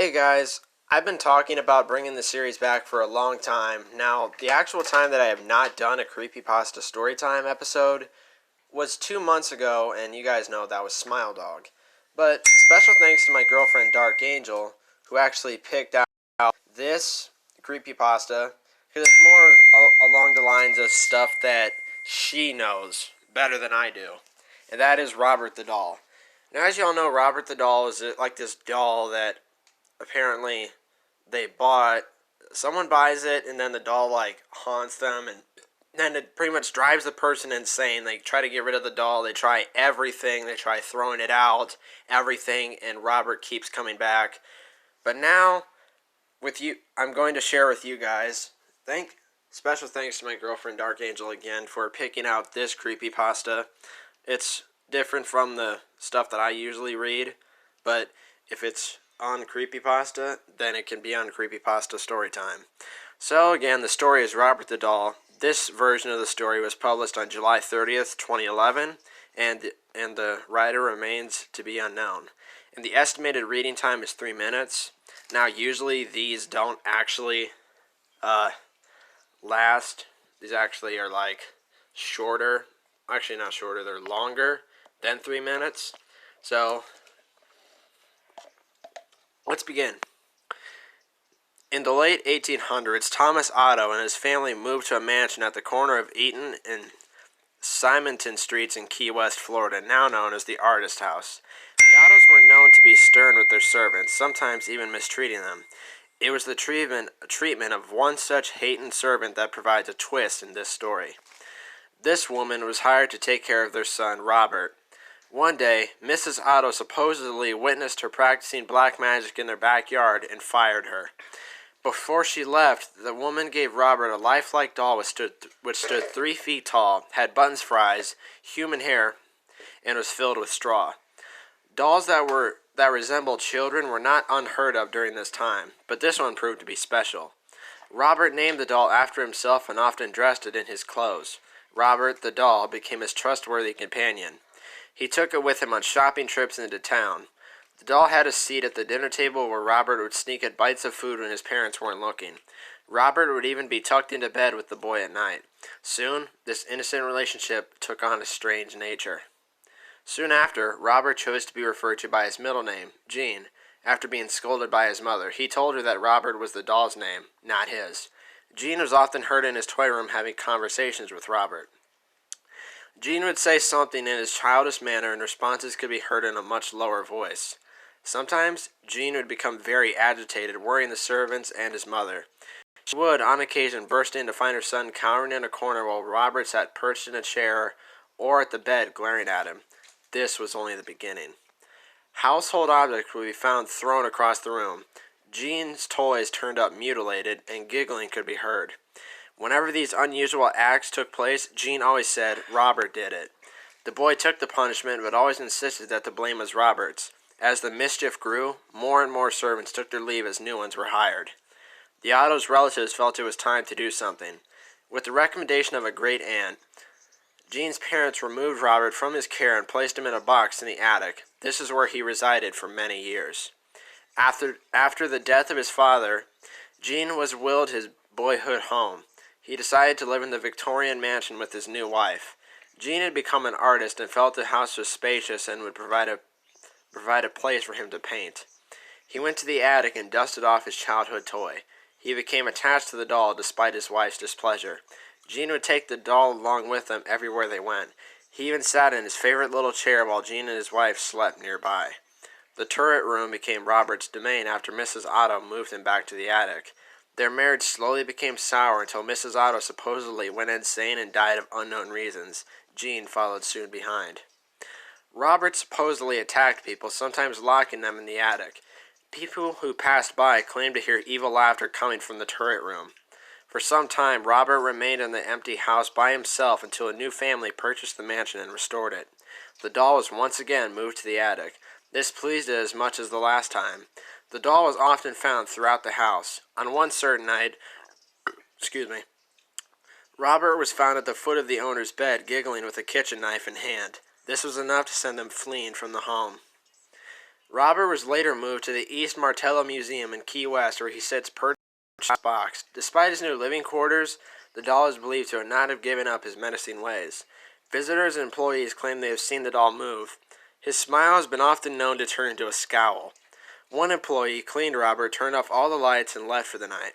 Hey guys, I've been talking about bringing the series back for a long time. Now, the actual time that I have not done a Creepypasta Storytime episode was 2 months ago, and you guys know that was Smile Dog. But special thanks to my girlfriend Dark Angel, who actually picked out this Creepypasta, because it's more along the lines of stuff that she knows better than I do, and that is Robert the Doll. Now, as y'all know, Robert the Doll is like this doll that apparently they bought. Someone buys it, and then the doll like haunts them, and then it pretty much drives the person insane. They try to get rid of the doll. They try everything. They try throwing it out, everything, and Robert keeps coming back. But now, with you, I'm going to share with you guys. Special thanks to my girlfriend Dark Angel again for picking out this creepypasta. It's different from the stuff that I usually read, but if it's on Creepypasta, then it can be on Creepypasta Storytime. So again, the story is Robert the Doll. This version of the story was published on July 30th, 2011, and the writer remains to be unknown. And the estimated reading time is 3 minutes. Now, usually these don't actually last. These actually are like shorter. Actually, not shorter, they're longer than 3 minutes. So let's begin. In the late 1800s, Thomas Otto and his family moved to a mansion at the corner of Eaton and Simonton Streets in Key West, Florida, now known as the Artist House. The Ottos were known to be stern with their servants, sometimes even mistreating them. It was the treatment of one such hated servant that provides a twist in this story. This woman was hired to take care of their son, Robert. One day, Mrs. Otto supposedly witnessed her practicing black magic in their backyard and fired her. Before she left, the woman gave Robert a lifelike doll which stood 3 feet tall, had buttons for eyes, human hair, and was filled with straw. Dolls that resembled children were not unheard of during this time, but this one proved to be special. Robert named the doll after himself and often dressed it in his clothes. Robert, the doll, became his trustworthy companion. He took it with him on shopping trips into town. The doll had a seat at the dinner table where Robert would sneak at bites of food when his parents weren't looking. Robert would even be tucked into bed with the boy at night. Soon, this innocent relationship took on a strange nature. Soon after, Robert chose to be referred to by his middle name, Jean, after being scolded by his mother. He told her that Robert was the doll's name, not his. Jean was often heard in his toy room having conversations with Robert. Jean would say something in his childish manner, and responses could be heard in a much lower voice. Sometimes, Jean would become very agitated, worrying the servants and his mother. She would, on occasion, burst in to find her son cowering in a corner while Robert sat perched in a chair or at the bed glaring at him. This was only the beginning. Household objects would be found thrown across the room. Jean's toys turned up mutilated, and giggling could be heard. Whenever these unusual acts took place, Jean always said, "Robert did it." The boy took the punishment, but always insisted that the blame was Robert's. As the mischief grew, more and more servants took their leave as new ones were hired. The Otto's relatives felt it was time to do something. With the recommendation of a great aunt, Jean's parents removed Robert from his care and placed him in a box in the attic. This is where he resided for many years. After the death of his father, Jean was willed his boyhood home. He decided to live in the Victorian mansion with his new wife. Jean had become an artist and felt the house was spacious and would provide a place for him to paint. He went to the attic and dusted off his childhood toy. He became attached to the doll despite his wife's displeasure. Jean would take the doll along with them everywhere they went. He even sat in his favorite little chair while Jean and his wife slept nearby. The turret room became Robert's domain after Mrs. Otto moved him back to the attic. Their marriage slowly became sour until Mrs. Otto supposedly went insane and died of unknown reasons. Jean followed soon behind. Robert supposedly attacked people, sometimes locking them in the attic. People who passed by claimed to hear evil laughter coming from the turret room. For some time, Robert remained in the empty house by himself until a new family purchased the mansion and restored it. The doll was once again moved to the attic. This pleased it as much as the last time. The doll was often found throughout the house. On one certain night, Robert was found at the foot of the owner's bed, giggling with a kitchen knife in hand. This was enough to send them fleeing from the home. Robert was later moved to the East Martello Museum in Key West, where he sits perched in a box. Despite his new living quarters, the doll is believed to not have given up his menacing ways. Visitors and employees claim they have seen the doll move. His smile has been often known to turn into a scowl. One employee, cleaned Robert, turned off all the lights and left for the night.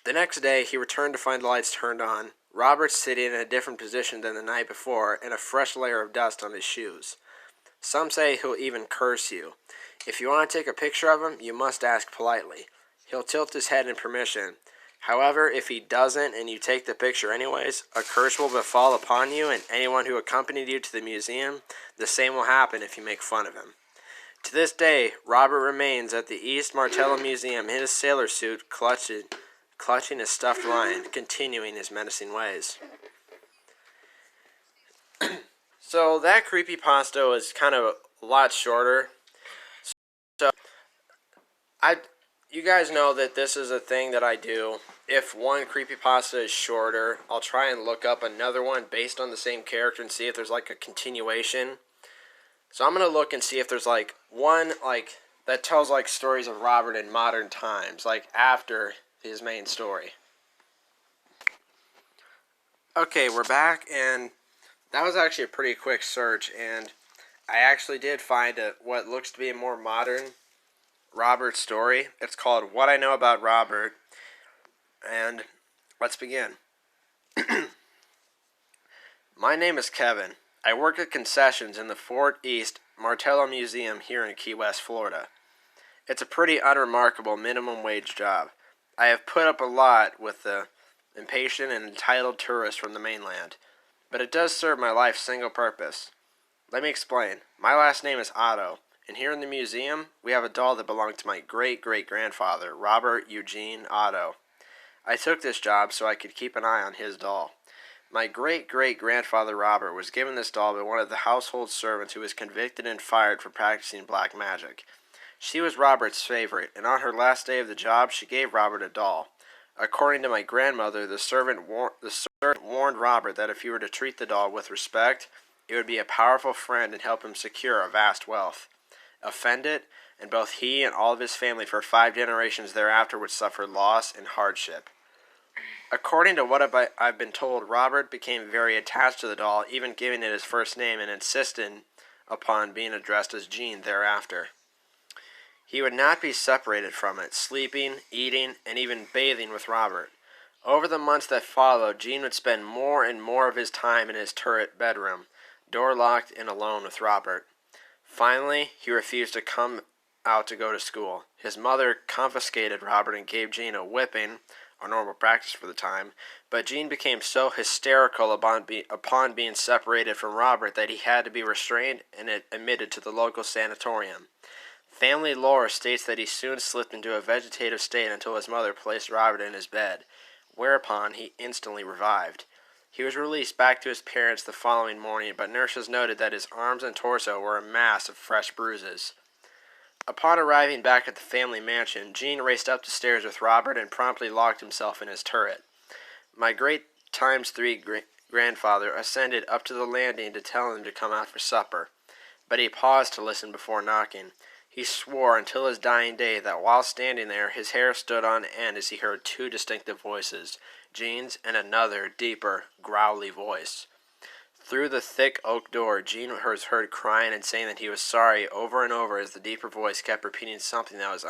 The next day, he returned to find the lights turned on. Robert sitting in a different position than the night before, and a fresh layer of dust on his shoes. Some say he'll even curse you. If you want to take a picture of him, you must ask politely. He'll tilt his head in permission. However, if he doesn't and you take the picture anyways, a curse will befall upon you and anyone who accompanied you to the museum. The same will happen if you make fun of him. To this day, Robert remains at the East Martello Museum in his sailor suit, clutching his stuffed lion, continuing his menacing ways. So that creepypasta was kind of a lot shorter. So you guys know that this is a thing that I do. If one creepypasta is shorter, I'll try and look up another one based on the same character and see if there's like a continuation. So I'm going to look and see if there's like one like that tells like stories of Robert in modern times, like after his main story. Okay, we're back, and that was actually a pretty quick search, and I actually did find what looks to be a more modern Robert story. It's called What I Know About Robert, and let's begin. My name is Kevin. I work at concessions in the Fort East Martello Museum here in Key West, Florida. It's a pretty unremarkable minimum wage job. I have put up a lot with the impatient and entitled tourists from the mainland, but it does serve my life's single purpose. Let me explain. My last name is Otto, and here in the museum, we have a doll that belonged to my great-great-grandfather, Robert Eugene Otto. I took this job so I could keep an eye on his doll. My great-great-grandfather Robert was given this doll by one of the household servants who was convicted and fired for practicing black magic. She was Robert's favorite, and on her last day of the job, she gave Robert a doll. According to my grandmother, the servant warned Robert that if he were to treat the doll with respect, it would be a powerful friend and help him secure a vast wealth. Offended, and both he and all of his family for 5 generations thereafter would suffer loss and hardship. According to what I've been told, Robert became very attached to the doll, even giving it his first name and insisting upon being addressed as Gene thereafter. He would not be separated from it, sleeping, eating, and even bathing with Robert. Over the months that followed, Gene would spend more and more of his time in his turret bedroom, door locked and alone with Robert. Finally, he refused to come out to go to school. His mother confiscated Robert and gave Gene a whipping, a normal practice for the time, but Gene became so hysterical upon being separated from Robert that he had to be restrained and admitted to the local sanatorium. Family lore states that he soon slipped into a vegetative state until his mother placed Robert in his bed, whereupon he instantly revived. He was released back to his parents the following morning, but nurses noted that his arms and torso were a mass of fresh bruises. Upon arriving back at the family mansion, Gene raced up the stairs with Robert and promptly locked himself in his turret. My great-times-3 grandfather ascended up to the landing to tell him to come out for supper, but he paused to listen before knocking. He swore until his dying day that while standing there, his hair stood on end as he heard 2 distinctive voices, Gene's and another, deeper, growly voice. Through the thick oak door, Gene was heard crying and saying that he was sorry over and over as the deeper voice kept repeating something that was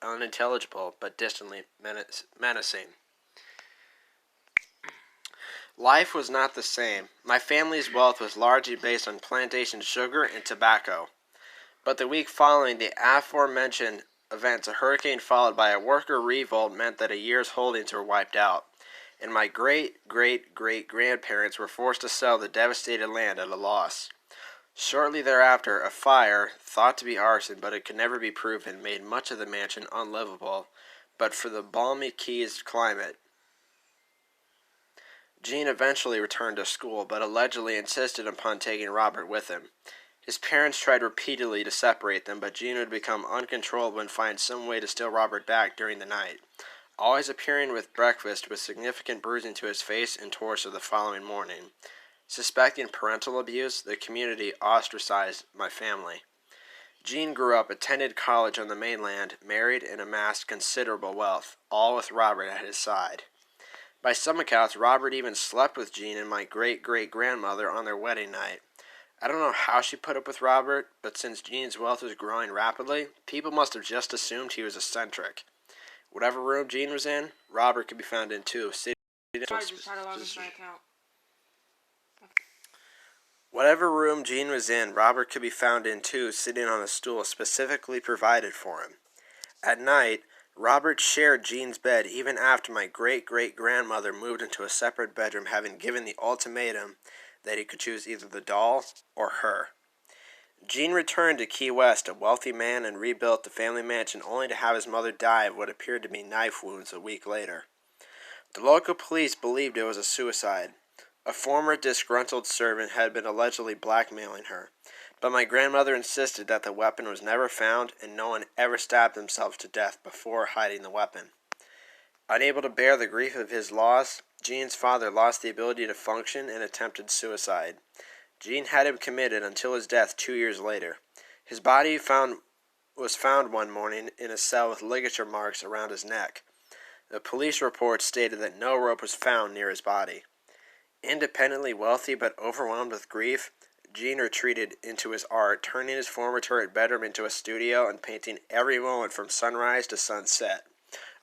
unintelligible but distantly menacing. Life was not the same. My family's wealth was largely based on plantation sugar and tobacco. But the week following the aforementioned events, a hurricane followed by a worker revolt meant that a year's holdings were wiped out, and my great-great-great-grandparents were forced to sell the devastated land at a loss. Shortly thereafter, a fire, thought to be arson but it could never be proven, made much of the mansion unlivable, but for the balmy Keys climate. Gene eventually returned to school, but allegedly insisted upon taking Robert with him. His parents tried repeatedly to separate them, but Gene would become uncontrollable and find some way to steal Robert back during the night, always appearing with breakfast with significant bruising to his face and torso the following morning. Suspecting parental abuse, the community ostracized my family. Jean grew up, attended college on the mainland, married, and amassed considerable wealth, all with Robert at his side. By some accounts, Robert even slept with Jean and my great-great-grandmother on their wedding night. I don't know how she put up with Robert, but since Jean's wealth was growing rapidly, people must have just assumed he was eccentric. Whatever room Jean was in, Robert could be found in too. Whatever room Jean was in, Robert could be found in too, sitting on a stool specifically provided for him. At night, Robert shared Jean's bed even after my great-great-grandmother moved into a separate bedroom, having given the ultimatum that he could choose either the doll or her. Jean returned to Key West, a wealthy man, and rebuilt the family mansion only to have his mother die of what appeared to be knife wounds a week later. The local police believed it was a suicide. A former disgruntled servant had been allegedly blackmailing her, but my grandmother insisted that the weapon was never found and no one ever stabbed themselves to death before hiding the weapon. Unable to bear the grief of his loss, Jean's father lost the ability to function and attempted suicide. Jean had him committed until his death 2 years later. His body was found one morning in a cell with ligature marks around his neck. The police report stated that no rope was found near his body. Independently wealthy but overwhelmed with grief, Jean retreated into his art, turning his former turret bedroom into a studio and painting every moment from sunrise to sunset,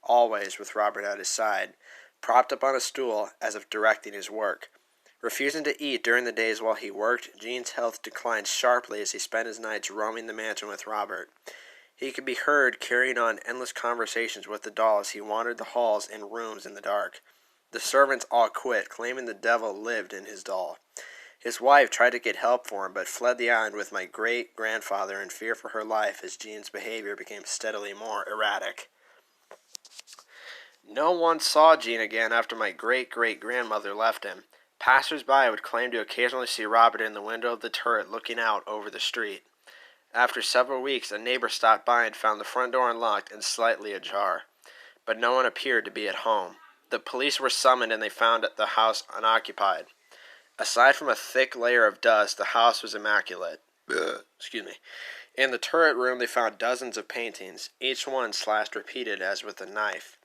always with Robert at his side, propped up on a stool as if directing his work. Refusing to eat during the days while he worked, Jean's health declined sharply as he spent his nights roaming the mansion with Robert. He could be heard carrying on endless conversations with the doll as he wandered the halls and rooms in the dark. The servants all quit, claiming the devil lived in his doll. His wife tried to get help for him, but fled the island with my great-grandfather in fear for her life as Jean's behavior became steadily more erratic. No one saw Jean again after my great-great-grandmother left him. Passers-by would claim to occasionally see Robert in the window of the turret looking out over the street. After several weeks, a neighbor stopped by and found the front door unlocked and slightly ajar, but no one appeared to be at home. The police were summoned and they found the house unoccupied. Aside from a thick layer of dust, the house was immaculate. Excuse me. In the turret room, they found dozens of paintings, each one slashed repeated as with a knife.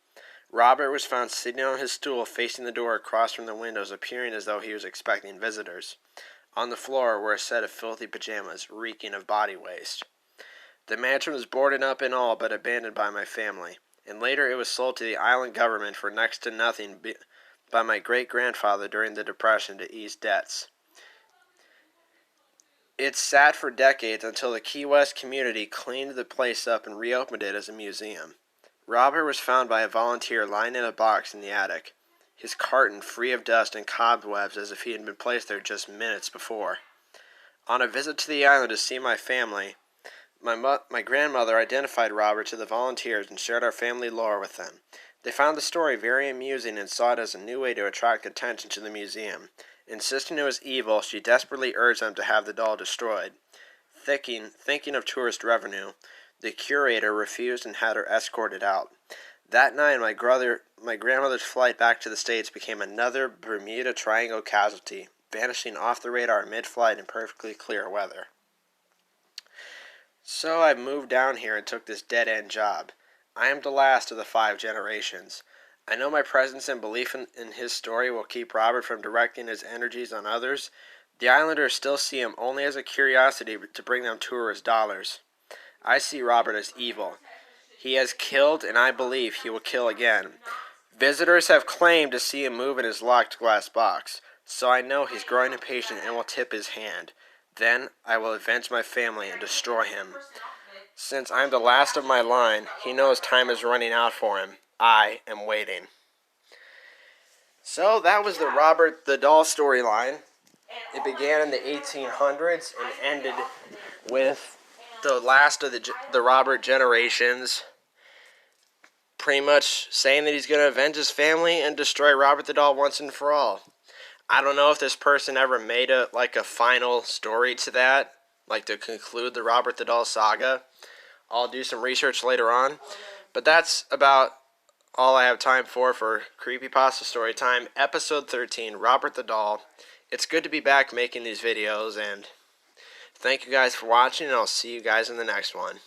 Robert was found sitting on his stool facing the door across from the windows, appearing as though he was expecting visitors. On the floor were a set of filthy pajamas, reeking of body waste. The mansion was boarded up and all but abandoned by my family, and later it was sold to the island government for next to nothing by my great-grandfather during the Depression to ease debts. It sat for decades until the Key West community cleaned the place up and reopened it as a museum. Robert was found by a volunteer lying in a box in the attic, his carton free of dust and cobwebs as if he had been placed there just minutes before. On a visit to the island to see my family, my grandmother identified Robert to the volunteers and shared our family lore with them. They found the story very amusing and saw it as a new way to attract attention to the museum. Insisting it was evil, she desperately urged them to have the doll destroyed. Thinking of tourist revenue, the curator refused and had her escorted out. That night, my grandmother's flight back to the States became another Bermuda Triangle casualty, vanishing off the radar mid-flight in perfectly clear weather. So I moved down here and took this dead-end job. I am the last of the 5 generations. I know my presence and belief in his story will keep Robert from directing his energies on others. The islanders still see him only as a curiosity to bring them tourist dollars. I see Robert as evil. He has killed, and I believe he will kill again. Visitors have claimed to see him move in his locked glass box, so I know he's growing impatient and will tip his hand. Then I will avenge my family and destroy him. Since I'm the last of my line, he knows time is running out for him. I am waiting. So that was the Robert the Doll storyline. It began in the 1800s and ended with the last of the Robert generations pretty much saying that he's going to avenge his family and destroy Robert the Doll once and for all. I don't know if this person ever made a final story to that, like to conclude the Robert the Doll saga. I'll do some research later on. But that's about all I have time for Creepypasta Storytime, Episode 13, Robert the Doll. It's good to be back making these videos, and Thank you guys for watching, and I'll see you guys in the next one.